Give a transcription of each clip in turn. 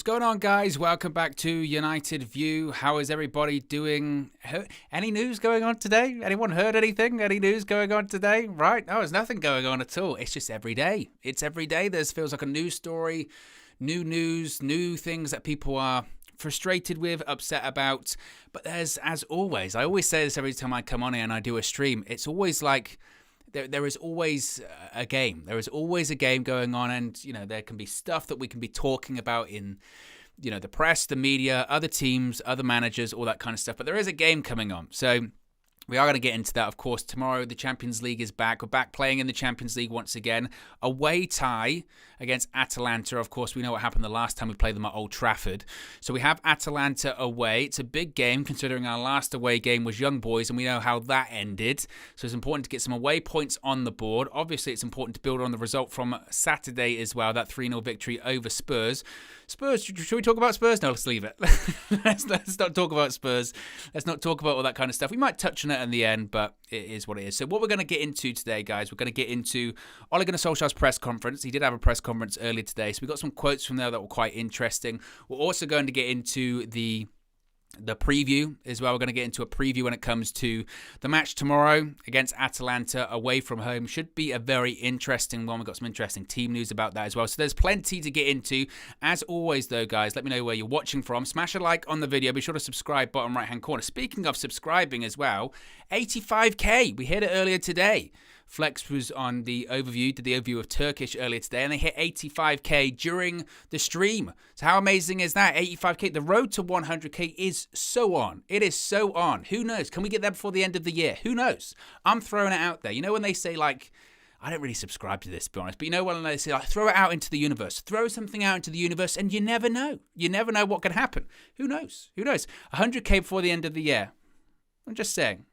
What's going on, guys? Welcome back to United View. How is everybody doing? Any news going on today? Anyone heard anything? Any news going on today? Right? No, there's nothing going on at all. It's just every day. It's every day. There feels like a news story, new news, new things that people are frustrated with, upset about. But there's, as always, I always say this every time I come on here and I do a stream, it's always like there is always a game. There is always a game going on, and there can be stuff that we can be talking about in the press, the media, other teams, other managers, all that kind of stuff. But there is a game coming on, so we are going to get into that. Of course, tomorrow the Champions League is back. We're back playing in the Champions League once again. Away tie against Atalanta. Of course, we know what happened the last time we played them at Old Trafford. So we have Atalanta away. It's a big game considering our last away game was Young Boys, and we know how that ended. So it's important to get some away points on the board. Obviously, it's important to build on the result from Saturday as well, that 3-0 victory over Spurs. Spurs, should we talk about Spurs? No, let's leave it. let's not talk about Spurs. Let's not talk about all that kind of stuff. We might touch on it in the end, but it is what it is. So what we're going to get into today, guys, we're going to get into Ole Gunnar Solskjaer's press conference. He did have a press conference earlier today, so we got some quotes from there that were quite interesting. We're also going to get into the preview as well. We're going to get into a preview when it comes to the match tomorrow against Atalanta away from home. Should be a very interesting one. We've got some interesting team news about that as well. So there's plenty to get into. As always, though, guys, let me know where you're watching from. Smash a like on the video. Be sure to subscribe, bottom right-hand corner. Speaking of subscribing as well, 85k. We hit it earlier today. Flex was on the overview, did the overview of Turkish earlier today, and they hit 85k during the stream. So how amazing is that? 85k. The road to 100k is so on. It is so on. Who knows? Can we get there before the end of the year? Who knows? I'm throwing it out there. You know when they say, like, I don't really subscribe to this, to be honest, but when they say, like, throw it out into the universe. Throw something out into the universe, and you never know. You never know what can happen. Who knows? Who knows? 100k before the end of the year. I'm just saying.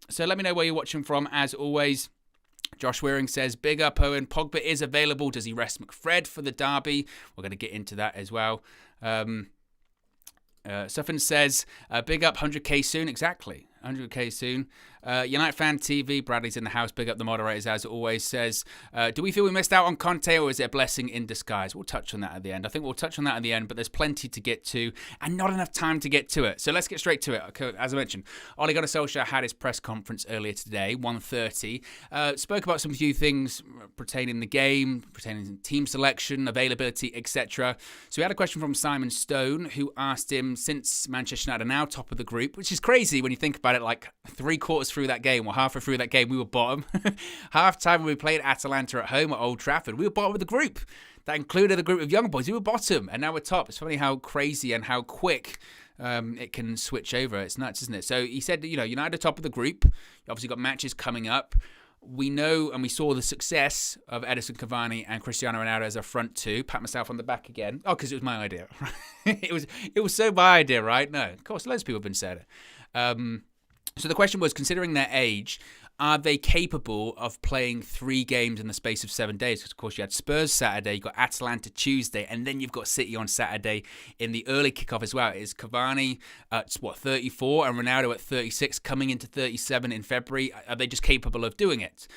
So let me know where you're watching from. As always, Josh Wearing says, big up Owen. Pogba is available. Does he rest McFred for the derby? We're going to get into that as well. Suffin says, big up 100k soon. Exactly. 100k soon. United Fan TV, Bradley's in the house. Big up the moderators, as always, says, do we feel we missed out on Conte, or is it a blessing in disguise? We'll touch on that at the end. I think we'll touch on that at the end, but there's plenty to get to and not enough time to get to it. So let's get straight to it. Okay, as I mentioned, Ole Gunnar Solskjaer had his press conference earlier today, 1:30. Spoke about some few things pertaining the game, pertaining team selection, availability, etc. So we had a question from Simon Stone, who asked him, since Manchester United are now top of the group, which is crazy when you think about it, like 3/4 through that game, or halfway through that game, we were bottom. Half time when we played Atalanta at home at Old Trafford, we were bottom of the group. That included a group of young boys. We were bottom, and now we're top. It's funny how crazy and how quick it can switch over. It's nuts, isn't it? So he said, United are top of the group. You obviously got matches coming up. We know and we saw the success of Edison Cavani and Cristiano Ronaldo as a front two. Pat myself on the back again. Oh, because it was my idea. It was so my idea, right? No, of course, loads of people have been saying it. So the question was, considering their age, are they capable of playing 3 games in the space of 7 days? Because, of course, you had Spurs Saturday, you got Atalanta Tuesday, and then you've got City on Saturday in the early kickoff as well. Is Cavani at, 34 and Ronaldo at 36, coming into 37 in February? Are they just capable of doing it?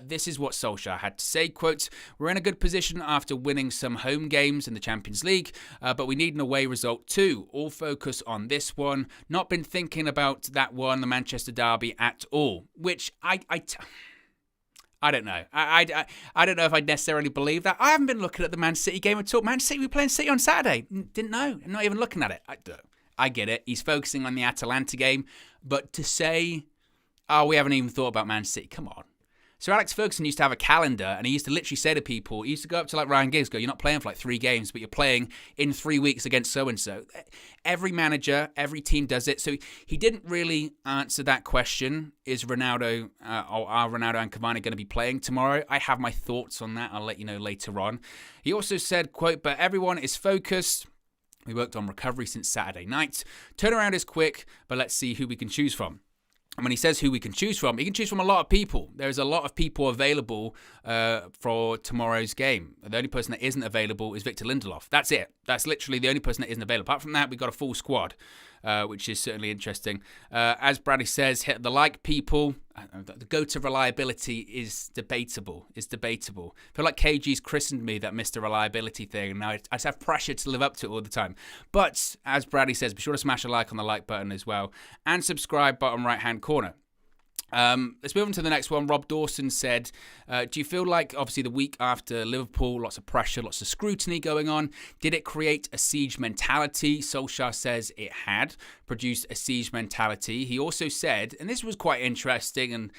This is what Solskjaer had to say, quote, we're in a good position after winning some home games in the Champions League, but we need an away result too. All focus on this one. Not been thinking about that one, the Manchester derby, at all, which I don't know. I don't know if I necessarily believe that. I haven't been looking at the Man City game at all. Man City, we were playing City on Saturday. Didn't know. I'm not even looking at it. I get it. He's focusing on the Atalanta game. But to say, we haven't even thought about Man City. Come on. So Alex Ferguson used to have a calendar, and he used to literally say to people, he used to go up to like Ryan Giggs, go, you're not playing for like 3 games, but you're playing in 3 weeks against so-and-so. Every manager, every team does it. So he didn't really answer that question. Is Ronaldo, or are Ronaldo and Cavani going to be playing tomorrow? I have my thoughts on that. I'll let you know later on. He also said, quote, but everyone is focused. We worked on recovery since Saturday night. Turnaround is quick, but let's see who we can choose from. And when he says who we can choose from, he can choose from a lot of people. There's a lot of people available for tomorrow's game. The only person that isn't available is Victor Lindelof. That's it. That's literally the only person that isn't available. Apart from that, we've got a full squad. which is certainly interesting. As Bradley says, hit the like, people. The go-to reliability is debatable. I feel like KG's christened me that Mr. Reliability thing, and now I just have pressure to live up to it all the time. But as Bradley says, be sure to smash a like on the like button as well, and subscribe, bottom right-hand corner. Let's move on to the next one. Rob Dawson said, do you feel like, obviously, the week after Liverpool, lots of pressure, lots of scrutiny going on, did it create a siege mentality? Solskjaer says it had produced a siege mentality. He also said, and this was quite interesting, and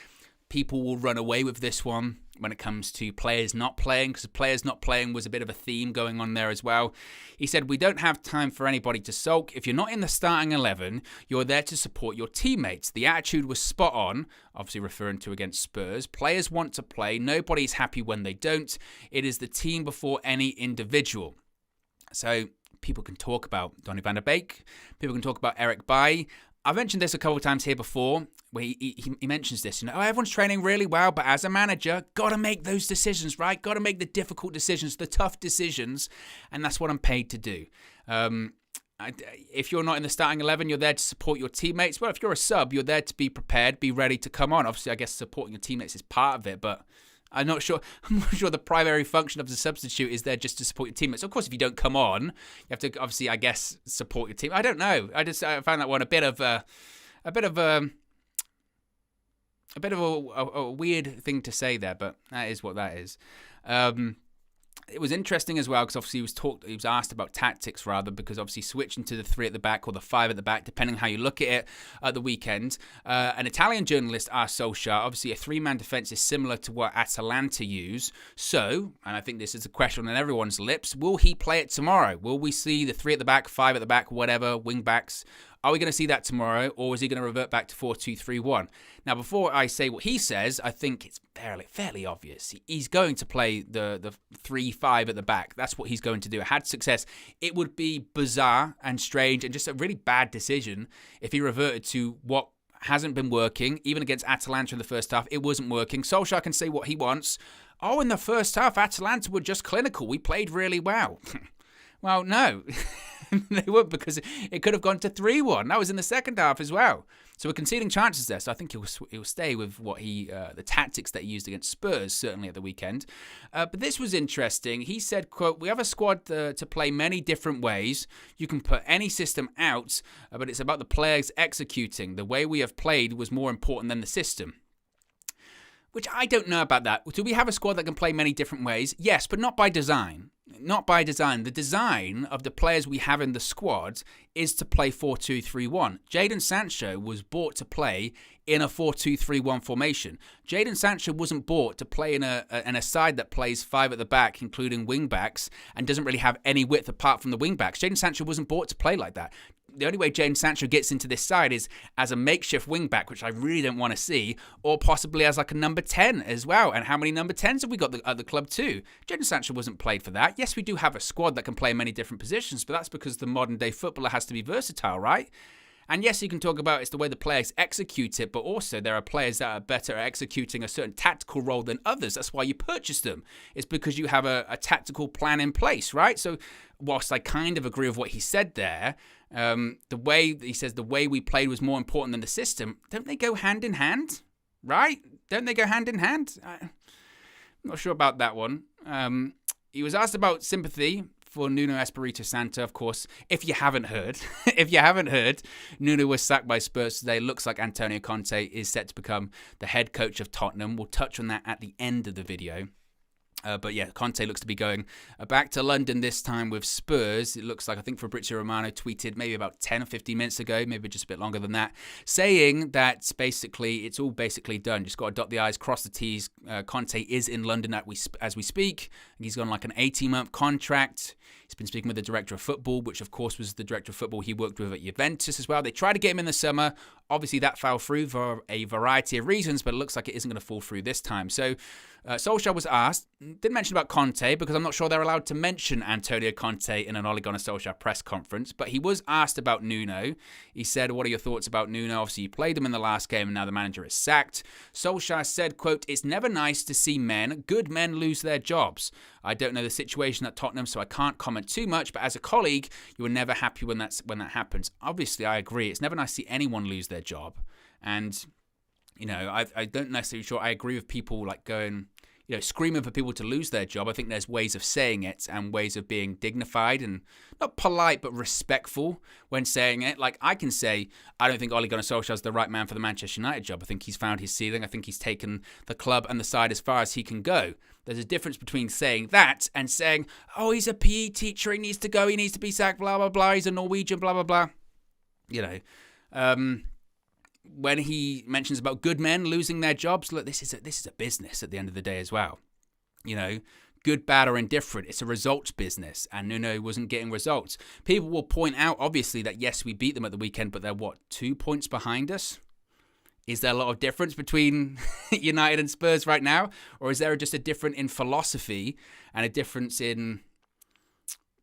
people will run away with this one when it comes to players not playing, because players not playing was a bit of a theme going on there as well. He said, we don't have time for anybody to sulk. If you're not in the starting 11, you're there to support your teammates. The attitude was spot on, obviously referring to against Spurs. Players want to play. Nobody's happy when they don't. It is the team before any individual. So people can talk about Donny van der Beek. People can talk about Eric Bailly. I've mentioned this a couple of times here before, where he mentions this, everyone's training really well, but as a manager, got to make those decisions, right? Got to make the difficult decisions, the tough decisions, and that's what I'm paid to do. If you're not in the starting 11, you're there to support your teammates. Well, if you're a sub, you're there to be prepared, be ready to come on. Obviously, I guess supporting your teammates is part of it, but I'm not sure the primary function of the substitute is there just to support your teammates. Of course, if you don't come on, you have to obviously, I guess, support your team. I don't know. I found that one a bit of a weird thing to say there, but that is what that is. It was interesting as well because obviously he was asked about tactics rather, because obviously switching to the 3 at the back or the 5 at the back, depending how you look at it at the weekend. An Italian journalist asked Solskjaer, obviously a 3-man defence is similar to what Atalanta use. So, and I think this is a question on everyone's lips, will he play it tomorrow? Will we see the 3 at the back, 5 at the back, whatever, wing backs? Are we going to see that tomorrow, or is he going to revert back to 4-2-3-1? Now, before I say what he says, I think it's fairly obvious. He's going to play the 3-5 at the back. That's what he's going to do. It had success. It would be bizarre and strange and just a really bad decision if he reverted to what hasn't been working. Even against Atalanta in the first half, it wasn't working. Solskjaer can say what he wants. Oh, in the first half, Atalanta were just clinical. We played really well. Well, no. They weren't, because it could have gone to 3-1. That was in the second half as well. So we're conceding chances there. So I think he'll stay with what the tactics that he used against Spurs, certainly at the weekend. But this was interesting. He said, quote, we have a squad to play many different ways. You can put any system out, but it's about the players executing. The way we have played was more important than the system. Which I don't know about that. Do we have a squad that can play many different ways? Yes, but not by design. Not by design. The design of the players we have in the squad is to play 4-2-3-1. Jadon Sancho was bought to play in a 4-2-3-1 formation. Jadon Sancho wasn't bought to play in a side that plays 5 at the back, including wing-backs, and doesn't really have any width apart from the wing-backs. Jadon Sancho wasn't bought to play like that. The only way Jadon Sancho gets into this side is as a makeshift wing-back, which I really don't want to see, or possibly as like a number 10 as well. And how many number 10s have we got at the club too? Jadon Sancho wasn't played for that. Yes, we do have a squad that can play many different positions, but that's because the modern-day footballer has to be versatile, right? And yes, you can talk about it's the way the players execute it, but also there are players that are better at executing a certain tactical role than others. That's why you purchase them. It's because you have a tactical plan in place, right? So whilst I kind of agree with what he said there, the way he says the way we played was more important than the system, don't they go hand in hand, right? Don't they go hand in hand? I'm not sure about that one. He was asked about sympathy for Nuno Espirito Santo, of course. If you haven't heard, Nuno was sacked by Spurs today. Looks like Antonio Conte is set to become the head coach of Tottenham. We'll touch on that at the end of the video. But yeah, Conte looks to be going back to London this time with Spurs. It looks like, I think Fabrizio Romano tweeted maybe about 10 or 15 minutes ago, maybe just a bit longer than that, saying that basically it's all basically done. Just got to dot the I's, cross the T's. Conte is in London as we speak. He's got like an 18-month contract. He's been speaking with the director of football, which of course was the director of football he worked with at Juventus as well. They tried to get him in the summer. Obviously that fell through for a variety of reasons, but it looks like it isn't going to fall through this time. So Solskjaer was asked, didn't mention about Conte because I'm not sure they're allowed to mention Antonio Conte in an Ole Gunnar Solskjaer press conference, but he was asked about Nuno. He said, what are your thoughts about Nuno? Obviously, you played him in the last game and now the manager is sacked. Solskjaer said, quote, it's never nice to see good men lose their jobs. I don't know the situation at Tottenham, so I can't comment too much, but as a colleague, you are never happy when that happens. Obviously, I agree. It's never nice to see anyone lose their job. And, you know, I don't necessarily sure I agree with people like going, you know, screaming for people to lose their job. I think there's ways of saying it and ways of being dignified and not polite, but respectful when saying it. Like I can say, I don't think Ole Gunnar Solskjaer is the right man for the Manchester United job. I think he's found his ceiling. I think he's taken the club and the side as far as he can go. There's a difference between saying that and saying, oh, he's a PE teacher. He needs to go. He needs to be sacked, blah, blah, blah. He's a Norwegian, blah, blah, blah. You know, when he mentions about good men losing their jobs, look, this is a business at the end of the day as well. You know, good, bad, or indifferent. It's a results business, and Nuno wasn't getting results. People will point out, obviously, that yes, we beat them at the weekend, but they're 2 points behind us? Is there a lot of difference between United and Spurs right now, or is there just a difference in philosophy and a difference in,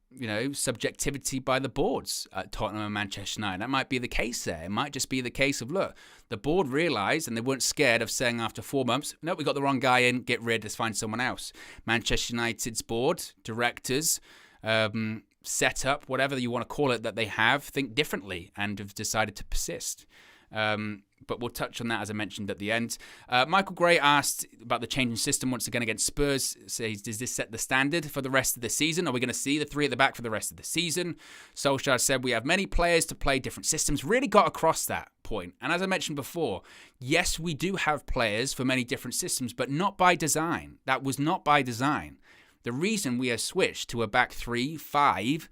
you know, subjectivity by the boards at Tottenham and Manchester United? That might be the case there. It might just be the case of, look, the board realised and they weren't scared of saying after 4 months, no, we got the wrong guy in, get rid, let's find someone else. Manchester United's board, directors, setup, whatever you want to call it, that they have, think differently and have decided to persist. But we'll touch on that, as I mentioned, at the end. Michael Gray asked about the changing system once again against Spurs. Says, does this set the standard for the rest of the season? Are we going to see the three at the back for the rest of the season? Solskjaer said, we have many players to play different systems. Really got across that point. And as I mentioned before, yes, we do have players for many different systems, but not by design. That was not by design. The reason we have switched to a back 3-5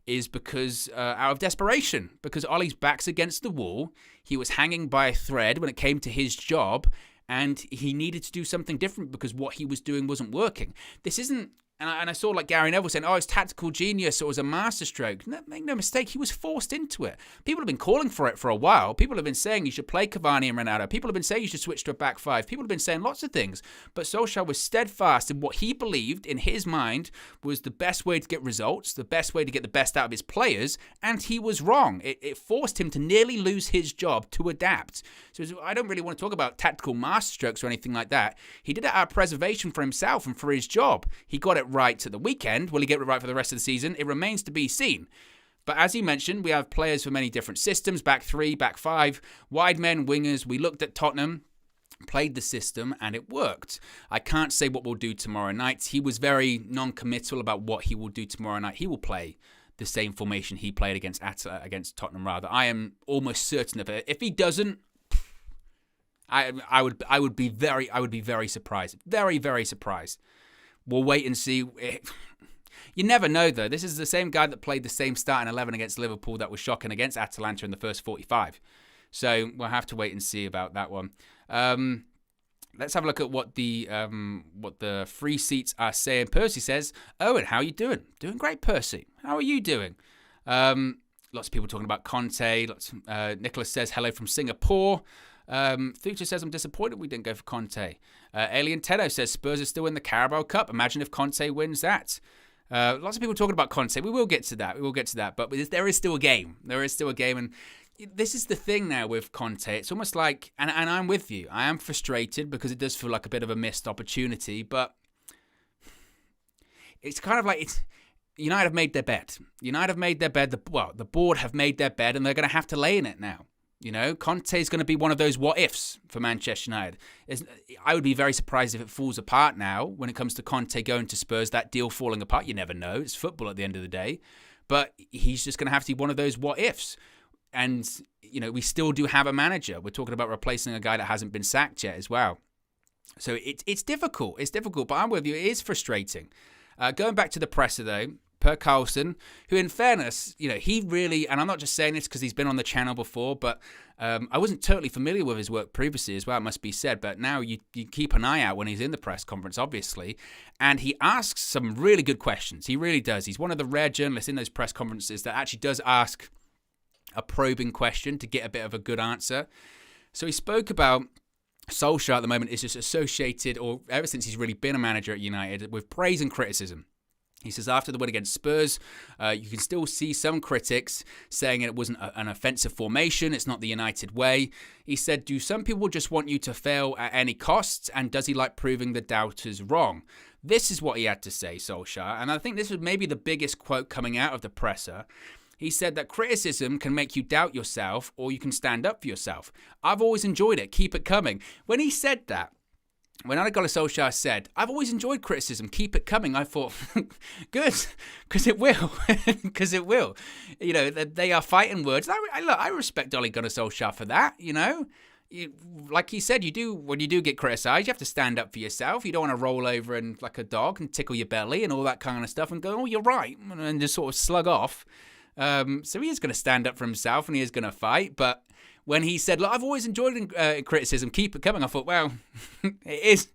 is because out of desperation, because Ollie's back's against the wall. He was hanging by a thread when it came to his job, and he needed to do something different because what he was doing wasn't working. This isn't, and I saw like Gary Neville saying, oh, it's tactical genius, or it was a masterstroke. No, make no mistake, he was forced into it. People have been calling for it for a while. People have been saying you should play Cavani and Ronaldo. People have been saying you should switch to a back 5. People have been saying lots of things. But Solskjaer was steadfast in what he believed in his mind was the best way to get results, the best way to get the best out of his players, and he was wrong. It forced him to nearly lose his job to adapt. So I don't really want to talk about tactical masterstrokes or anything like that. He did it out of preservation for himself and for his job. He got it right to the weekend. Will he get it right for the rest of the season? It remains to be seen. But as you mentioned, we have players for many different systems, back 3, back 5, wide men, wingers. We looked at Tottenham, played the system, and it worked. I can't say what we'll do tomorrow night. He was very non-committal about what he will do tomorrow night. He will play the same formation he played against Tottenham, rather. I am almost certain of it. If he doesn't, I would be very surprised. Very, very surprised. We'll wait and see. You never know, though. This is the same guy that played the same starting 11 against Liverpool that was shocking against Atalanta in the first 45. So we'll have to wait and see about that one. Let's have a look at what the free seats are saying. Percy says, Owen, how are you doing? Doing great, Percy. How are you doing? Lots of people talking about Conte. Nicholas says, hello from Singapore. Future says, I'm disappointed we didn't go for Conte. Alien Tedo says, Spurs are still in the Carabao Cup. Imagine if Conte wins that. Lots of people talking about Conte. We will get to that. But there is still a game. And this is the thing now with Conte. It's almost like, and I'm with you. I am frustrated because it does feel like a bit of a missed opportunity. But it's kind of like United have made their bed. The board have made their bed, and they're going to have to lay in it now. You know, Conte is going to be one of those what-ifs for Manchester United. I would be very surprised if it falls apart now when it comes to Conte going to Spurs, that deal falling apart. You never know. It's football at the end of the day. But he's just going to have to be one of those what-ifs. And, you know, we still do have a manager. We're talking about replacing a guy that hasn't been sacked yet as well. So it's difficult. It's difficult. But I'm with you. It is frustrating. Going back to the presser, though, Per Carlson, who in fairness, you know, he really, and I'm not just saying this because he's been on the channel before, but I wasn't totally familiar with his work previously as well, it must be said, but now you keep an eye out when he's in the press conference, obviously, and he asks some really good questions. He really does. He's one of the rare journalists in those press conferences that actually does ask a probing question to get a bit of a good answer. So he spoke about Solskjaer at the moment is just associated, or ever since he's really been a manager at United, with praise and criticism. He says after the win against Spurs, you can still see some critics saying it wasn't an offensive formation, it's not the United way. He said, do some people just want you to fail at any cost? And does he like proving the doubters wrong? This is what he had to say, Solskjaer. And I think this was maybe the biggest quote coming out of the presser. He said that criticism can make you doubt yourself or you can stand up for yourself. I've always enjoyed it. Keep it coming. When he said that, when Ole Gunnar Solskjaer said, I've always enjoyed criticism, keep it coming, I thought, good, because it will. Because it will. You know, they are fighting words. I respect Ole Gunnar Solskjaer for that, you know. Like he said, when you do get criticised, you have to stand up for yourself. You don't want to roll over and like a dog and tickle your belly and all that kind of stuff and go, oh, you're right, and just sort of slug off. So he is going to stand up for himself and he is going to fight, but when he said, look, I've always enjoyed criticism, keep it coming, I thought, well, it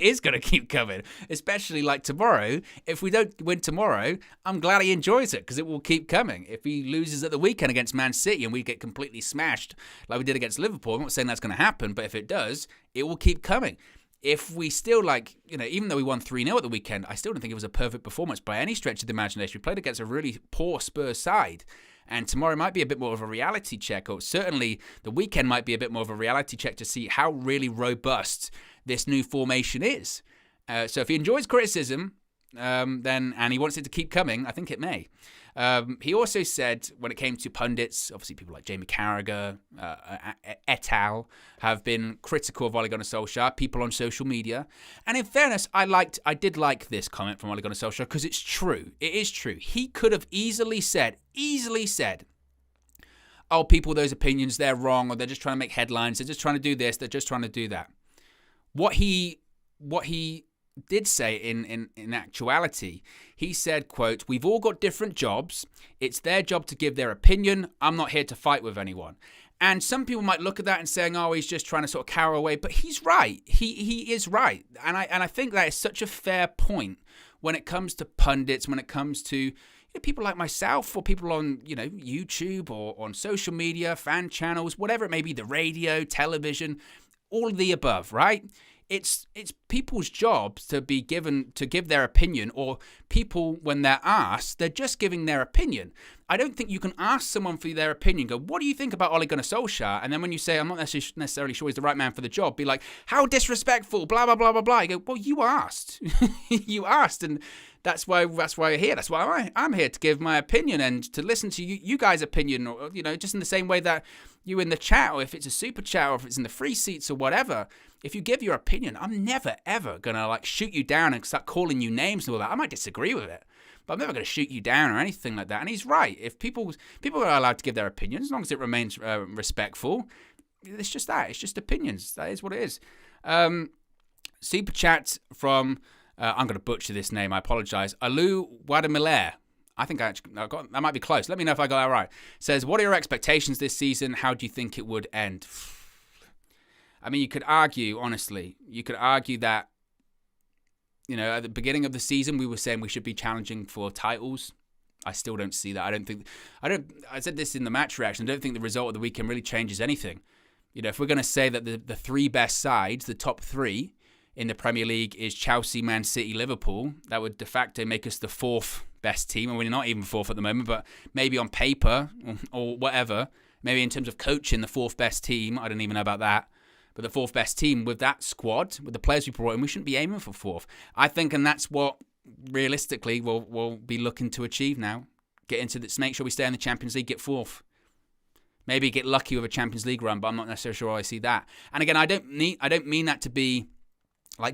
is going to keep coming, especially like tomorrow. If we don't win tomorrow, I'm glad he enjoys it because it will keep coming. If he loses at the weekend against Man City and we get completely smashed like we did against Liverpool, I'm not saying that's going to happen, but if it does, it will keep coming. If we still even though we won 3-0 at the weekend, I still don't think it was a perfect performance by any stretch of the imagination. We played against a really poor Spurs side. And tomorrow might be a bit more of a reality check, or certainly the weekend might be a bit more of a reality check to see how really robust this new formation is. So if he enjoys criticism, and he wants it to keep coming, I think it may. He also said when it came to pundits, obviously people like Jamie Carragher, et al. Have been critical of Ole Gunnar Solskjaer, people on social media. And in fairness, I did like this comment from Ole Gunnar Solskjaer because it's true. It is true. He could have easily said, oh, people, those opinions, they're wrong, or they're just trying to make headlines, they're just trying to do this, they're just trying to do that. What he did say in actuality, he said, quote, we've all got different jobs. It's their job to give their opinion. I'm not here to fight with anyone. And some people might look at that and saying, oh, he's just trying to sort of cower away. But he's right. He is right. And I think that is such a fair point when it comes to pundits, when it comes to people like myself or people on, YouTube or on social media, fan channels, whatever it may be, the radio, television, all of the above, right? It's people's jobs to give their opinion, or people, when they're asked, they're just giving their opinion. I don't think you can ask someone for their opinion, go, what do you think about Ole Gunnar Solskjaer? And then when you say, I'm not necessarily sure he's the right man for the job, be like, how disrespectful, blah, blah, blah, blah, blah. You go, well, you asked. You asked, and that's why you're here. That's why I'm here, to give my opinion and to listen to you guys' opinion, or, just in the same way that you in the chat, or if it's a super chat, or if it's in the free seats or whatever, if you give your opinion, I'm never, ever going to shoot you down and start calling you names and all that. I might disagree with it, but I'm never going to shoot you down or anything like that. And he's right. If people are allowed to give their opinion, as long as it remains respectful, it's just that. It's just opinions. That is what it is. Super chat from, I'm going to butcher this name, I apologize, Alu Wadamiller. I think I got that might be close. Let me know if I got that right. Says, what are your expectations this season? How do you think it would end? I mean, you could argue, honestly, that, at the beginning of the season, we were saying we should be challenging for titles. I still don't see that. I said this in the match reaction. I don't think the result of the weekend really changes anything. If we're going to say that the three best sides, the top three in the Premier League is Chelsea, Man City, Liverpool, that would de facto make us the fourth best team. And we're not even fourth at the moment, but maybe on paper or whatever, maybe in terms of coaching, the fourth best team. I don't even know about that. But the fourth best team with that squad, with the players we brought in, we shouldn't be aiming for fourth. I think, and that's what realistically we'll be looking to achieve now. Get into this, make sure we stay in the Champions League, get fourth. Maybe get lucky with a Champions League run, but I'm not necessarily sure I see that. And again, I don't mean that to be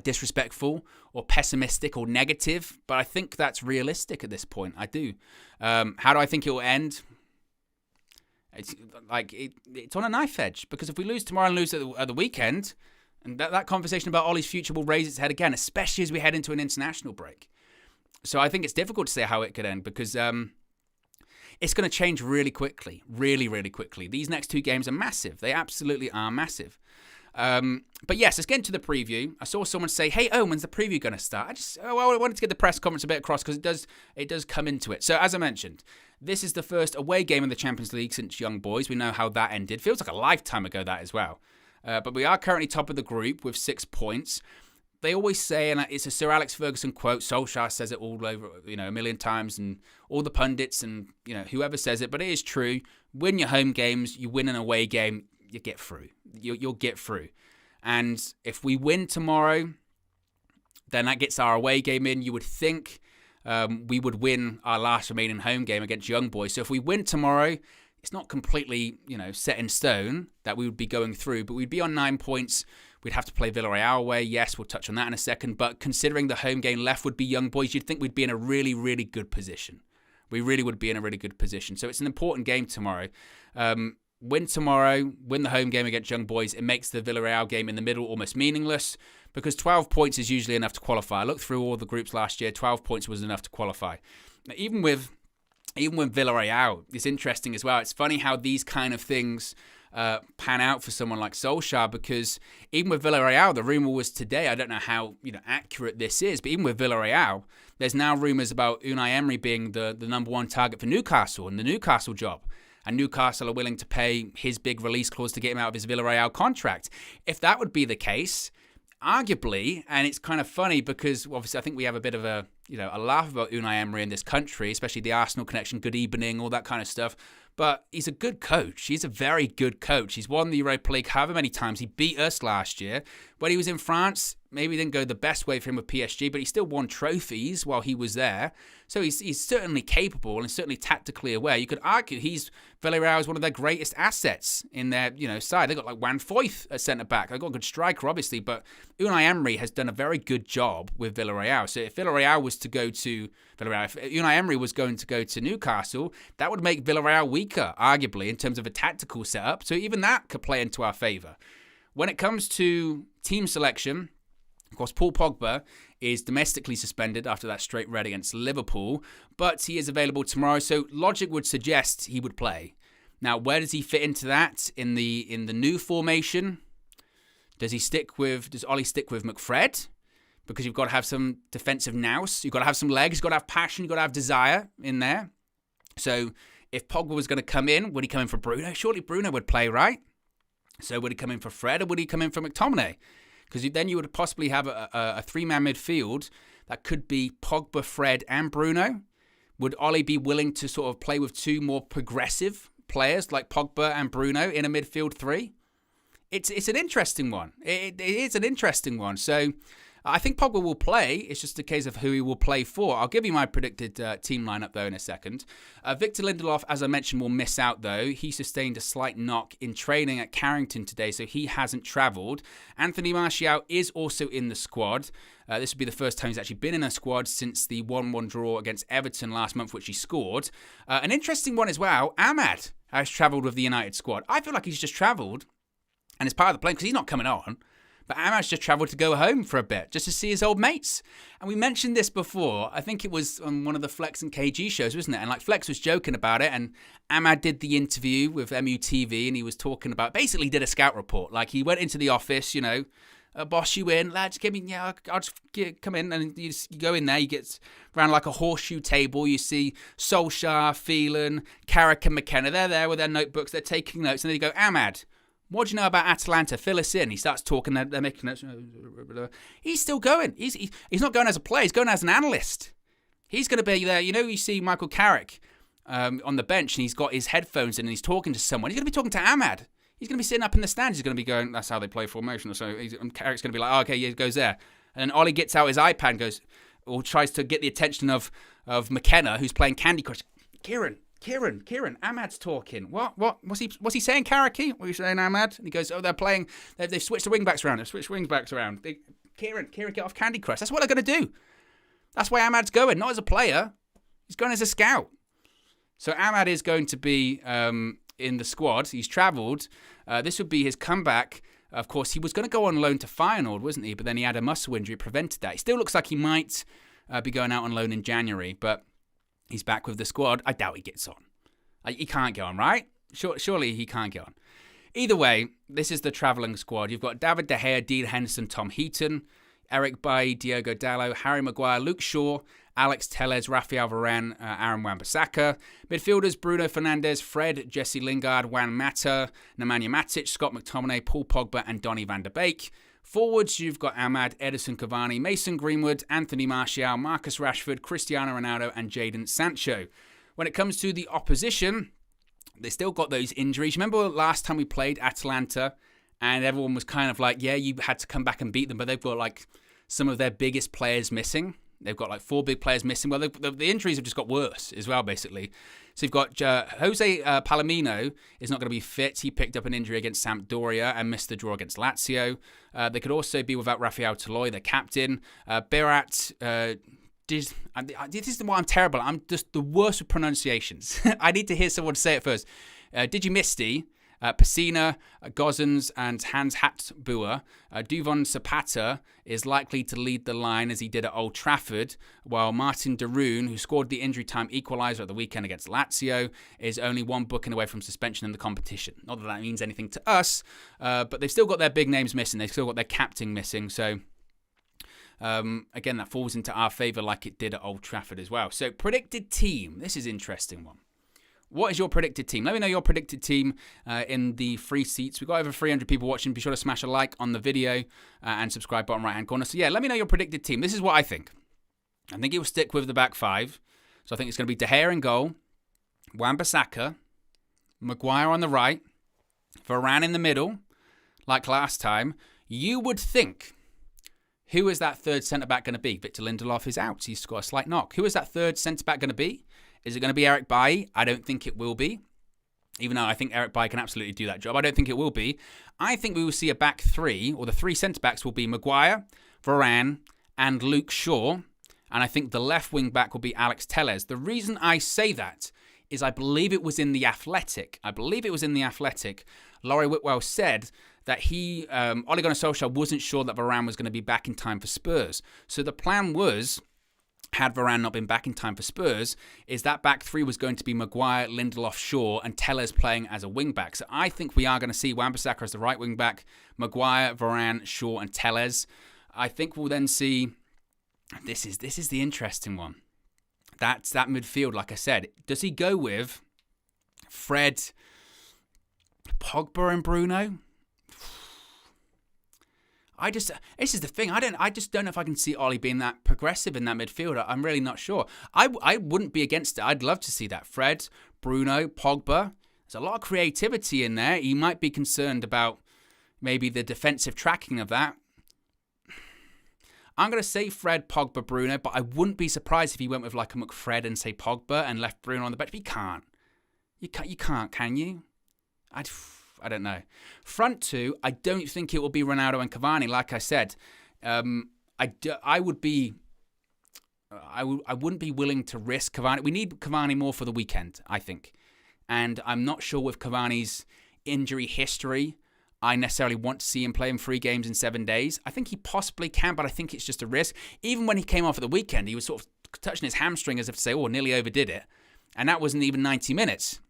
disrespectful or pessimistic or negative, but I think that's realistic at this point. I do. How do I think it will end? It's on a knife edge, because if we lose tomorrow and lose at the weekend, and that conversation about Ollie's future will raise its head again, especially as we head into an international break. So I think it's difficult to say how it could end, because it's going to change really quickly, really, really quickly. These next two games are massive. They absolutely are massive. But yes, let's get into the preview. I saw someone say, hey, when's the preview going to start? I wanted to get the press conference a bit across, because it does come into it. So as I mentioned, this is the first away game in the Champions League since Young Boys. We know how that ended. Feels like a lifetime ago, that as well. But we are currently top of the group with 6 points. They always say, and it's a Sir Alex Ferguson quote, Solskjaer says it all over, a million times, and all the pundits and, whoever says it, but it is true. Win your home games, you win an away game, you get through. You'll get through. And if we win tomorrow, then that gets our away game in. You would think we would win our last remaining home game against Young Boys. So if we win tomorrow, it's not completely, set in stone that we would be going through, but we'd be on 9 points. We'd have to play Villarreal away. Yes, we'll touch on that in a second. But considering the home game left would be Young Boys, you'd think we'd be in a really, really good position. We really would be in a really good position. So it's an important game tomorrow. Win tomorrow, win the home game against Young Boys. It makes the Villarreal game in the middle almost meaningless because 12 points is usually enough to qualify. I looked through all the groups last year. 12 points was enough to qualify. Now, even with Villarreal, it's interesting as well. It's funny how these kind of things pan out for someone like Solskjaer, because even with Villarreal, the rumour was today, I don't know how accurate this is, but even with Villarreal, there's now rumours about Unai Emery being the number one target for Newcastle and the Newcastle job. And Newcastle are willing to pay his big release clause to get him out of his Villarreal contract. If that would be the case, arguably, and it's kind of funny because obviously I think we have a bit of a laugh about Unai Emery in this country, especially the Arsenal connection, good evening, all that kind of stuff. But he's a good coach. He's a very good coach. He's won the Europa League however many times. He beat us last year. When he was in France, maybe didn't go the best way for him with PSG, but he still won trophies while he was there. So he's certainly capable and certainly tactically aware. You could argue Villarreal is one of their greatest assets in their side. They've got like Van Foyth at centre-back. They've got a good striker, obviously, but Unai Emery has done a very good job with Villarreal. So if Villarreal was to go to if Unai Emery was going to go to Newcastle, that would make Villarreal weaker, arguably, in terms of a tactical setup. So even that could play into our favour. When it comes to team selection, of course, Paul Pogba is domestically suspended after that straight red against Liverpool, but he is available tomorrow, so logic would suggest he would play. Now, where does he fit into that in the new formation? Does Ollie stick with McFred? Because you've got to have some defensive nous, you've got to have some legs, you've got to have passion, you've got to have desire in there. So if Pogba was going to come in, would he come in for Bruno? Surely Bruno would play, right? So would he come in for Fred or would he come in for McTominay? Because then you would possibly have a three-man midfield that could be Pogba, Fred, and Bruno. Would Ollie be willing to sort of play with two more progressive players like Pogba and Bruno in a midfield three? It's an interesting one. It is an interesting one. So I think Pogba will play. It's just a case of who he will play for. I'll give you my predicted team lineup, though, in a second. Victor Lindelof, as I mentioned, will miss out, though. He sustained a slight knock in training at Carrington today, so he hasn't travelled. Anthony Martial is also in the squad. This would be the first time he's actually been in a squad since the 1-1 draw against Everton last month, which he scored. An interesting one as well, Ahmad has travelled with the United squad. I feel like he's just travelled, and it's part of the plan, because he's not coming on. But Ahmad's just travelled to go home for a bit, just to see his old mates. And we mentioned this before. I think it was on one of the Flex and KG shows, wasn't it? And like Flex was joking about it, and Ahmad did the interview with MUTV, and he was talking about, basically did a scout report. Like he went into the office, boss you in, lads, I'll just come in, and you go in there, you get around like a horseshoe table, you see Solskjaer, Phelan, Carrick and McKenna, they're there with their notebooks, they're taking notes, and then you go, Ahmad, what do you know about Atalanta? Fill us in. He starts talking, they're making notes. He's still going. He's not going as a player, he's going as an analyst. He's going to be there. You see Michael Carrick on the bench, and he's got his headphones in, and he's talking to someone. He's going to be talking to Ahmad. He's going to be sitting up in the stands. He's going to be going, that's how they play formation. So Carrick's going to be like, okay, yeah, he goes there. And then Ollie gets out his iPad and goes, or tries to get the attention of McKenna, who's playing Candy Crush. Kieran, Ahmad's talking. What's he saying, Carrick? What are you saying, Ahmad? And he goes, oh, they've switched the wing backs around. Kieran, get off Candy Crush. That's what they're going to do. That's why Ahmad's going, not as a player. He's going as a scout. So Ahmad is going to be in the squad. He's travelled. This would be his comeback. Of course, he was going to go on loan to Feyenoord, wasn't he? But then he had a muscle injury, prevented that. He still looks like he might be going out on loan in January, but he's back with the squad. I doubt he gets on. He can't get on, right? Surely he can't get on. Either way, this is the travelling squad. You've got David De Gea, Dean Henderson, Tom Heaton, Eric Bailly, Diogo Dalot, Harry Maguire, Luke Shaw, Alex Telles, Rafael Varane, Aaron Wan-Bissaka. Midfielders, Bruno Fernandes, Fred, Jesse Lingard, Juan Mata, Nemanja Matic, Scott McTominay, Paul Pogba, and Donny van der Beek. Forwards, you've got Ahmad, Edison Cavani, Mason Greenwood, Anthony Martial, Marcus Rashford, Cristiano Ronaldo, and Jadon Sancho. When it comes to the opposition, they still got those injuries. Remember last time we played Atalanta and everyone was kind of like, yeah, you had to come back and beat them, but they've got like some of their biggest players missing. They've got like 4 big players missing. Well, the injuries have just got worse as well, basically. So you've got Jose Palomino is not going to be fit. He picked up an injury against Sampdoria and missed the draw against Lazio. They could also be without Rafael Toloi, their captain. Berat, this is why I'm terrible. I'm just the worst with pronunciations. I need to hear someone say it first. Digimisty, Pessina, Gozens, and Hans Hatbuer. Duvon Zapata is likely to lead the line as he did at Old Trafford, while Martin de Roon, who scored the injury time equaliser at the weekend against Lazio, is only 1 booking away from suspension in the competition. Not that that means anything to us, but they've still got their big names missing. They've still got their captain missing, so again, that falls into our favour like it did at Old Trafford as well. So, predicted team. This is an interesting one. What is your predicted team? Let me know your predicted team in the free seats. We've got over 300 people watching. Be sure to smash a like on the video and subscribe bottom right-hand corner. So, yeah, let me know your predicted team. This is what I think. I think it will stick with the back 5. So, I think it's going to be De Gea in goal, Wan-Bissaka, Maguire on the right, Varane in the middle, like last time. You would think, who is that third centre-back going to be? Victor Lindelof is out. He's got a slight knock. Who is that third centre-back going to be? Is it going to be Eric Bailly? I don't think it will be. Even though I think Eric Bailly can absolutely do that job, I don't think it will be. I think we will see a back 3, or the 3 centre-backs will be Maguire, Varane, and Luke Shaw. And I think the left wing-back will be Alex Telles. The reason I say that is I believe it was in The Athletic. Laurie Whitwell said that Ole Gunnar Solskjaer wasn't sure that Varane was going to be back in time for Spurs. So the plan was, had Varane not been back in time for Spurs, is that back 3 was going to be Maguire, Lindelof, Shaw, and Telles playing as a wing-back. So I think we are going to see Wan-Bissaka as the right wing-back, Maguire, Varane, Shaw, and Telles. I think we'll then see, this is the interesting one. That's that midfield, like I said. Does he go with Fred, Pogba, and Bruno? This is the thing. I just don't know if I can see Ollie being that progressive in that midfield. I'm really not sure. I wouldn't be against it. I'd love to see that. Fred, Bruno, Pogba. There's a lot of creativity in there. He might be concerned about maybe the defensive tracking of that. I'm going to say Fred, Pogba, Bruno, but I wouldn't be surprised if he went with like a McFred and say Pogba and left Bruno on the bench. But he can't. You can't, can you? I don't know. Front 2, I don't think it will be Ronaldo and Cavani. Like I said, I wouldn't be willing to risk Cavani. We need Cavani more for the weekend, I think. And I'm not sure with Cavani's injury history, I necessarily want to see him play in 3 games in 7 days. I think he possibly can, but I think it's just a risk. Even when he came off at the weekend, he was sort of touching his hamstring as if to say, oh, nearly overdid it. And that wasn't even 90 minutes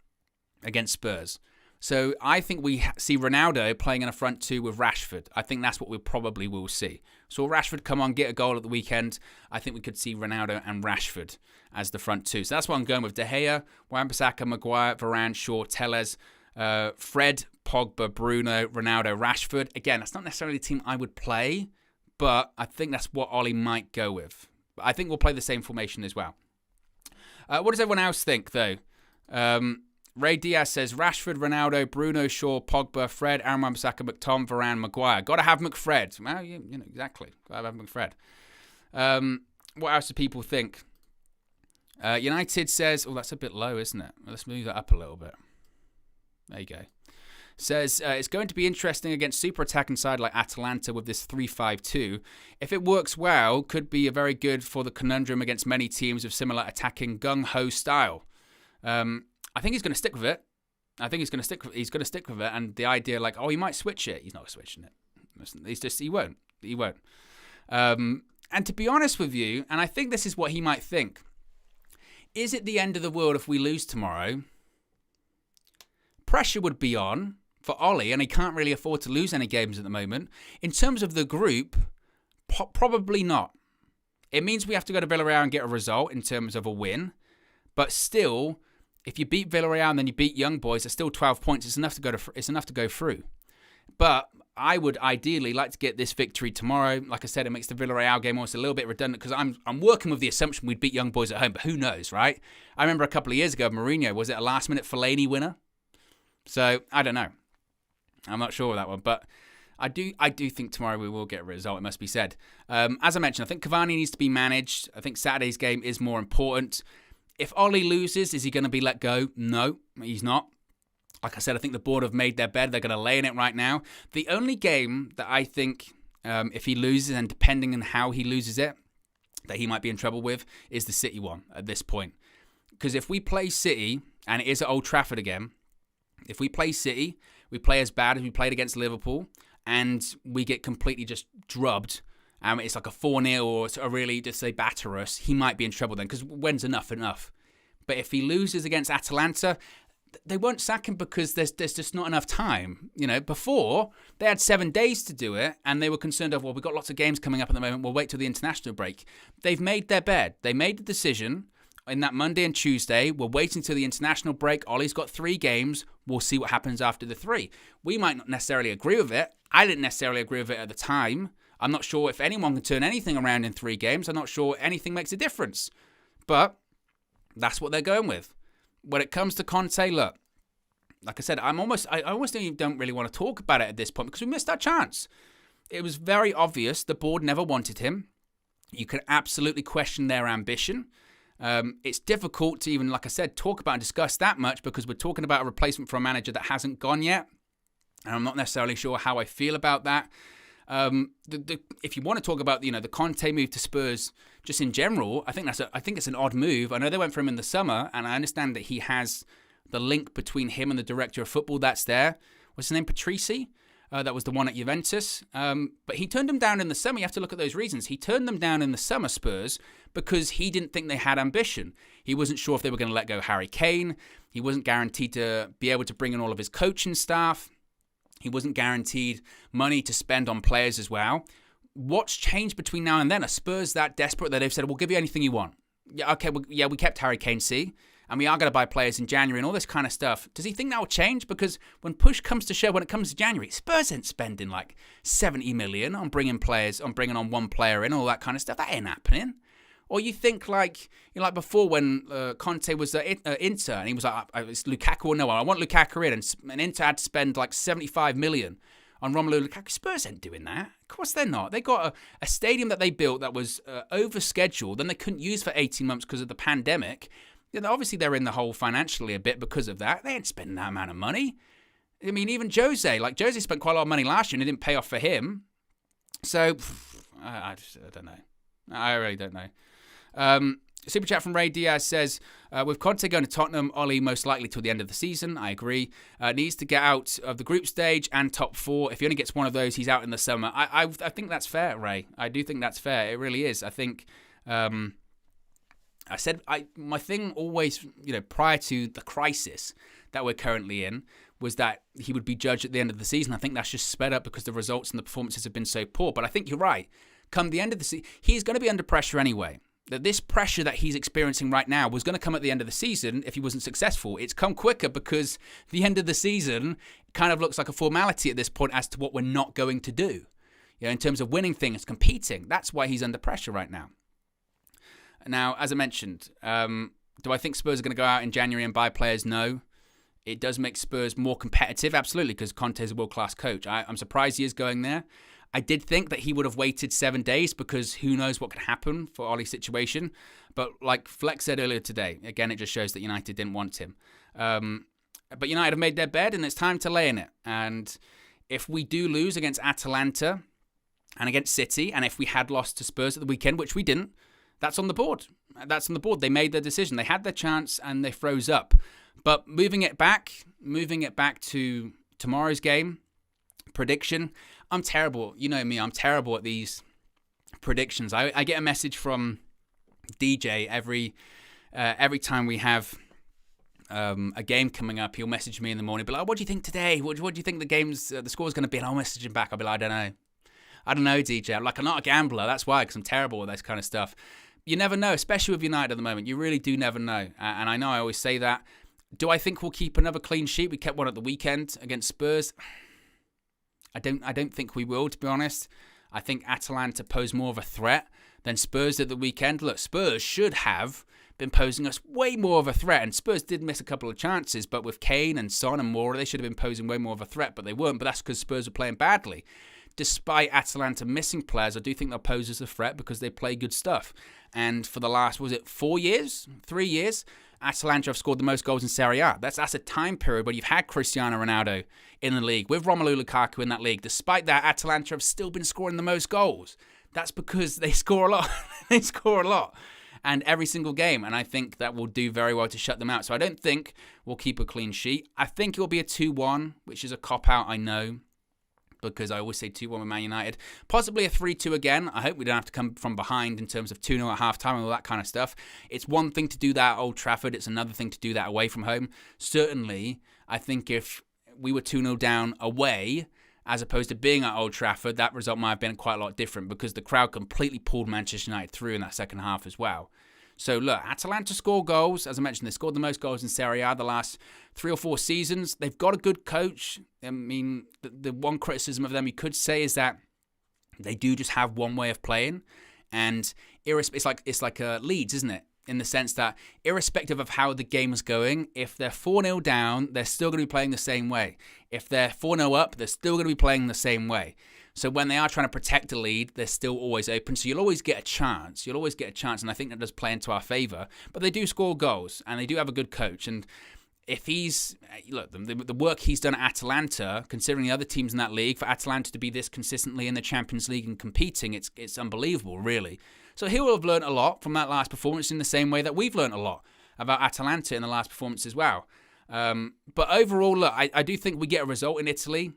against Spurs. So I think we see Ronaldo playing in a front 2 with Rashford. I think that's what we probably will see. So Rashford come on, get a goal at the weekend. I think we could see Ronaldo and Rashford as the front 2. So that's what I'm going with. De Gea, Wan-Bissaka, Maguire, Varane, Shaw, Telles, Fred, Pogba, Bruno, Ronaldo, Rashford. Again, that's not necessarily the team I would play, but I think that's what Ollie might go with. But I think we'll play the same formation as well. What does everyone else think, though? Ray Diaz says Rashford, Ronaldo, Bruno, Shaw, Pogba, Fred, Aaron Wan-Bissaka, McTom, Varane, Maguire. Got to have McFred. Well, you know, exactly. Got to have McFred. What else do people think? United says, oh, that's a bit low, isn't it? Let's move that up a little bit. There you go. Says, it's going to be interesting against super attacking side like Atalanta with this 3-5-2. If it works well, could be a very good for the conundrum against many teams with similar attacking gung-ho style. I think he's going to stick with it. He's going to stick with it. And the idea like, oh, he might switch it. He's not switching it. He won't. And to be honest with you, and I think this is what he might think, is it the end of the world if we lose tomorrow? Pressure would be on for Ollie, and he can't really afford to lose any games at the moment. In terms of the group, probably not. It means we have to go to Villarreal and get a result in terms of a win. But still, if you beat Villarreal and then you beat Young Boys, it's still 12 points. It's enough to go through. But I would ideally like to get this victory tomorrow. Like I said, it makes the Villarreal game almost a little bit redundant because I'm working with the assumption we'd beat Young Boys at home, but who knows, right? I remember a couple of years ago, Mourinho, was it a last-minute Fellaini winner? So, I don't know. I'm not sure with that one, but I do think tomorrow we will get a result, it must be said. As I mentioned, I think Cavani needs to be managed. I think Saturday's game is more important. If Ollie loses, is he going to be let go? No, he's not. Like I said, I think the board have made their bed. They're going to lay in it right now. The only game that I think, if he loses, and depending on how he loses it, that he might be in trouble with, is the City one at this point. Because if we play City, and it is at Old Trafford again, if we play City, we play as bad as we played against Liverpool, and we get completely just drubbed, it's like a 4-0 or a really just they batter us, he might be in trouble then, because when's enough? But if he loses against Atalanta, they won't sack him because there's just not enough time. Before, they had 7 days to do it, and they were concerned of, well, we've got lots of games coming up at the moment, we'll wait till the international break. They've made their bed. They made the decision in that Monday and Tuesday. We're waiting till the international break. Ollie's got 3 games. We'll see what happens after the 3. We might not necessarily agree with it. I didn't necessarily agree with it at the time. I'm not sure if anyone can turn anything around in 3 games. I'm not sure anything makes a difference. But that's what they're going with. When it comes to Conte, look, like I said, I almost don't really want to talk about it at this point because we missed our chance. It was very obvious the board never wanted him. You can absolutely question their ambition. It's difficult to even, like I said, talk about and discuss that much because we're talking about a replacement for a manager that hasn't gone yet. And I'm not necessarily sure how I feel about that. If you want to talk about the Conte move to Spurs just in general, I think it's an odd move. I know they went for him in the summer, and I understand that he has the link between him and the director of football that's there. What's his name? Patrici? That was the one at Juventus. But he turned them down in the summer. You have to look at those reasons. He turned them down in the summer, Spurs, because he didn't think they had ambition. He wasn't sure if they were going to let go Harry Kane. He wasn't guaranteed to be able to bring in all of his coaching staff. He wasn't guaranteed money to spend on players as well. What's changed between now and then? Are Spurs that desperate that they've said, we'll give you anything you want? Yeah, okay, we kept Harry Kane, and we are going to buy players in January and all this kind of stuff. Does he think that will change? Because when push comes to shove, when it comes to January, Spurs ain't spending like 70 million on bringing on one player in, all that kind of stuff. That ain't happening. Or you think like before when Conte was at Inter and he was like, it's Lukaku or no one. I want Lukaku in, and Inter had to spend like 75 million on Romelu Lukaku. Spurs ain't doing that. Of course they're not. They got a stadium that they built that was over-scheduled and they couldn't use for 18 months because of the pandemic. Obviously they're in the hole financially a bit because of that. They ain't spending that amount of money. I mean, even Jose spent quite a lot of money last year and it didn't pay off for him. So, I don't know. I really don't know. Super chat from Ray Diaz says, with Conte going to Tottenham, Ollie most likely till the end of the season. I agree. Needs to get out of the group stage and top 4. If he only gets one of those, he's out in the summer. I think that's fair, Ray. I do think that's fair. It really is. I think my thing always, prior to the crisis that we're currently in, was that he would be judged at the end of the season. I think that's just sped up because the results and the performances have been so poor. But I think you're right. Come the end of the season, he's going to be under pressure anyway. That this pressure that he's experiencing right now was going to come at the end of the season if he wasn't successful. It's come quicker because the end of the season kind of looks like a formality at this point as to what we're not going to do. In terms of winning things, competing. That's why he's under pressure right now. Now, as I mentioned, do I think Spurs are going to go out in January and buy players? No. It does make Spurs more competitive, absolutely, because Conte is a world-class coach. I'm surprised he is going there. I did think that he would have waited 7 days because who knows what could happen for Ollie's situation. But like Flex said earlier today, again, it just shows that United didn't want him. But United have made their bed and it's time to lay in it. And if we do lose against Atalanta and against City, and if we had lost to Spurs at the weekend, which we didn't, that's on the board. That's on the board. They made their decision. They had their chance and they froze up. But moving it back to tomorrow's game, prediction, I'm terrible. You know me, I'm terrible at these predictions. I get a message from DJ every time we have a game coming up. He'll message me in the morning, be like, "What do you think today? What do you think the score's going to be?" And I'll message him back. I'll be like, "I don't know. I don't know, DJ. I'm not a gambler. That's why, because I'm terrible with this kind of stuff. You never know, especially with United at the moment. You really do never know. And I know I always say that. Do I think we'll keep another clean sheet? We kept one at the weekend against Spurs. I don't think we will, to be honest. I think Atalanta pose more of a threat than Spurs did the weekend. Look, Spurs should have been posing us way more of a threat, and Spurs did miss a couple of chances, but with Kane and Son and Moura, they should have been posing way more of a threat, but they weren't. But that's because Spurs were playing badly. Despite Atalanta missing players, I do think they'll pose as a threat because they play good stuff. And for the last, 3 years, Atalanta have scored the most goals in Serie A. That's a time period where you've had Cristiano Ronaldo in the league with Romelu Lukaku in that league. Despite that, Atalanta have still been scoring the most goals. That's because they score a lot. They score a lot. And every single game. And I think that will do very well to shut them out. So I don't think we'll keep a clean sheet. I think it will be a 2-1, which is a cop-out, I know, because I always say 2-1 with Man United. Possibly a 3-2 again. I hope we don't have to come from behind in terms of 2-0 at half-time and all that kind of stuff. It's one thing to do that at Old Trafford. It's another thing to do that away from home. Certainly, I think if we were 2-0 down away, as opposed to being at Old Trafford, that result might have been quite a lot different because the crowd completely pulled Manchester United through in that second half as well. So look, Atalanta score goals. As I mentioned, they scored the most goals in Serie A the last 3 or 4 seasons. They've got a good coach. I mean, the one criticism of them you could say is that they do just have one way of playing. And it's like Leeds, isn't it? In the sense that irrespective of how the game is going, if they're 4-0 down, they're still going to be playing the same way. If they're 4-0 up, they're still going to be playing the same way. So when they are trying to protect the lead, they're still always open. So you'll always get a chance. And I think that does play into our favour. But they do score goals, and they do have a good coach. And if the work he's done at Atalanta, considering the other teams in that league, for Atalanta to be this consistently in the Champions League and competing, it's unbelievable, really. So he will have learned a lot from that last performance in the same way that we've learned a lot about Atalanta in the last performance as well. But overall, look, I do think we get a result in Italy.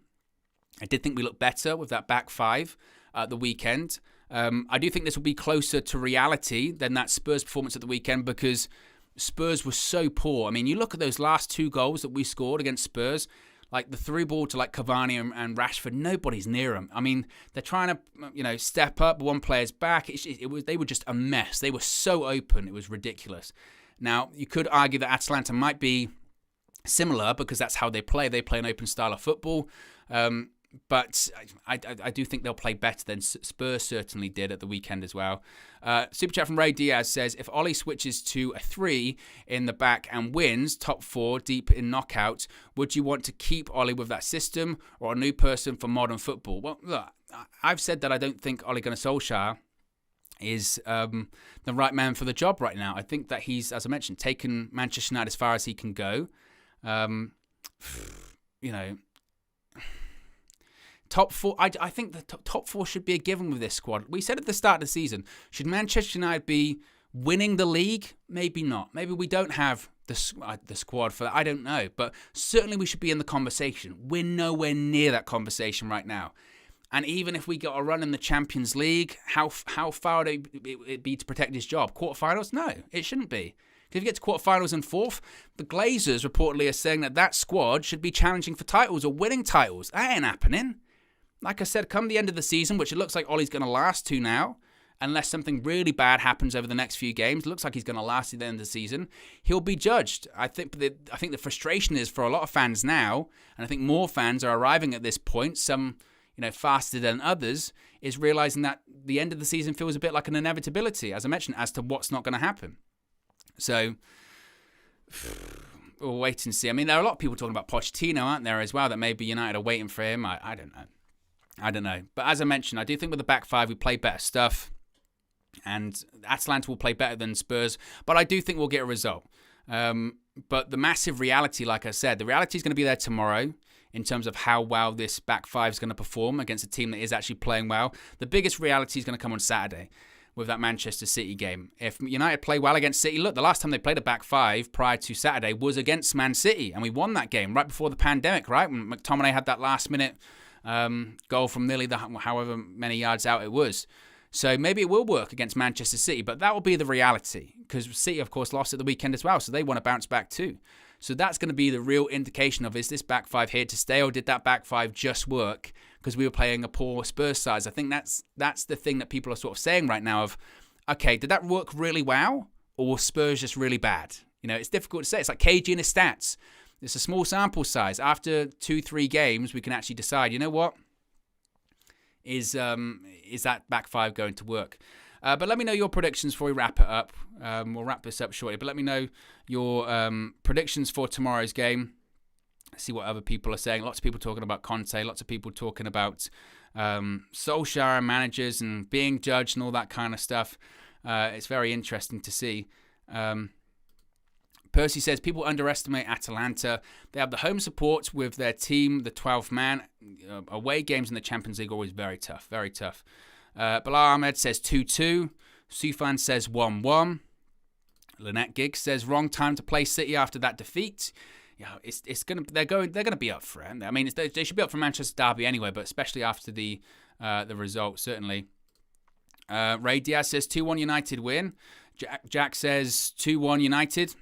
I did think we looked better with that back five at the weekend. I do think this will be closer to reality than that Spurs performance at the weekend because Spurs were so poor. I mean, you look at those last 2 goals that we scored against Spurs, like the through ball to like Cavani and Rashford, nobody's near them. I mean, they're trying to, step up. One player's back. They were just a mess. They were so open. It was ridiculous. Now, you could argue that Atalanta might be similar because that's how they play. They play an open style of football. But I do think they'll play better than Spurs certainly did at the weekend as well. Super chat from Ray Diaz says, if Ollie switches to a 3 in the back and wins top 4 deep in knockout, would you want to keep Ollie with that system or a new person for modern football? Well, look, I've said that I don't think Ole Gunnar Solskjaer is the right man for the job right now. I think that he's, as I mentioned, taken Manchester United as far as he can go. Top 4, I think the top 4 should be a given with this squad. We said at the start of the season, should Manchester United be winning the league? Maybe not. Maybe we don't have the squad for that. I don't know. But certainly we should be in the conversation. We're nowhere near that conversation right now. And even if we got a run in the Champions League, how far would it be to protect his job? Quarterfinals? No, it shouldn't be. If you get to quarterfinals and 4th, the Glazers reportedly are saying that squad should be challenging for titles or winning titles. That ain't happening. Like I said, come the end of the season, which it looks like Ollie's going to last to now, unless something really bad happens over the next few games, it looks like he's going to last to the end of the season, he'll be judged. I think the frustration is for a lot of fans now, and I think more fans are arriving at this point, some faster than others, is realising that the end of the season feels a bit like an inevitability, as I mentioned, as to what's not going to happen. So we'll wait and see. I mean, there are a lot of people talking about Pochettino, aren't there, as well, that maybe United are waiting for him. I don't know. But as I mentioned, I do think with the back 5, we play better stuff. And Atalanta will play better than Spurs. But I do think we'll get a result. But the massive reality, like I said, the reality is going to be there tomorrow in terms of how well this back 5 is going to perform against a team that is actually playing well. The biggest reality is going to come on Saturday with that Manchester City game. If United play well against City, look, the last time they played a back 5 prior to Saturday was against Man City. And we won that game right before the pandemic, right? When McTominay had that last minute goal from nearly however many yards out it was. So maybe it will work against Manchester City, but that will be the reality because City, of course, lost at the weekend as well, so they want to bounce back too. So that's going to be the real indication of, is this back 5 here to stay, or did that back 5 just work because we were playing a poor Spurs side. I think that's the thing that people are sort of saying right now of, okay, did that work really well, or was Spurs just really bad? You know, it's difficult to say. It's like KG and his stats. It's a small sample size. After 2-3 games, we can actually decide, you know what? Is that back five going to work? But let me know your predictions before we wrap it up. We'll wrap this up shortly. But let me know your predictions for tomorrow's game. See what other people are saying. Lots of people talking about Conte. Lots of people talking about Solskjaer and managers and being judged and all that kind of stuff. It's very interesting to see. Percy says, people underestimate Atalanta. They have the home support with their team, the 12th man. Away games in the Champions League are always very tough, very tough. Bilal Ahmed says 2-2. Sufan says 1-1. Lynette Giggs says, wrong time to play City after that defeat. Yeah, they're gonna be up for it. I mean, they should be up for Manchester Derby anyway, but especially after the result, certainly. Ray Diaz says 2-1 United win. Jack says 2-1 United.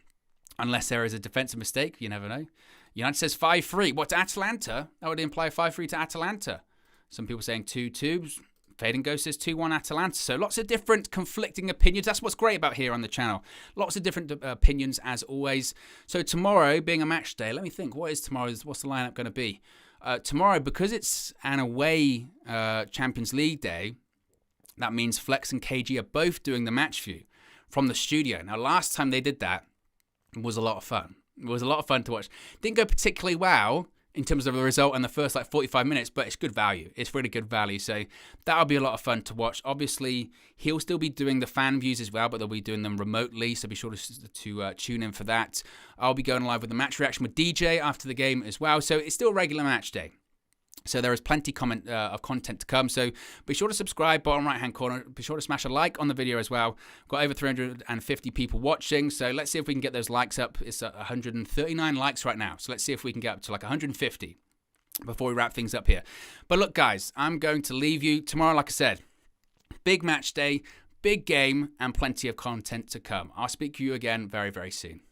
Unless there is a defensive mistake, you never know. United says 5-3. What, to Atalanta? That would imply 5-3 to Atalanta. Some people saying 2-2. Fade and Go says 2-1 Atalanta. So lots of different conflicting opinions. That's what's great about here on the channel. Lots of different opinions as always. So tomorrow, being a match day, let me think. What's the lineup going to be? Tomorrow, because it's an away Champions League day, that means Flex and KG are both doing the match view from the studio. Now, last time they did that, was a lot of fun. It was a lot of fun to watch. Didn't go particularly well in terms of the result in the first 45 minutes, but it's good value. It's really good value. So that'll be a lot of fun to watch. Obviously, he'll still be doing the fan views as well, but they'll be doing them remotely. So be sure to tune in for that. I'll be going live with the match reaction with DJ after the game as well. So it's still a regular match day. So there is plenty of content to come. So be sure to subscribe, bottom right-hand corner. Be sure to smash a like on the video as well. Got over 350 people watching. So let's see if we can get those likes up. It's 139 likes right now. So let's see if we can get up to like 150 before we wrap things up here. But look, guys, I'm going to leave you. Tomorrow, like I said, big match day, big game, and plenty of content to come. I'll speak to you again very, very soon.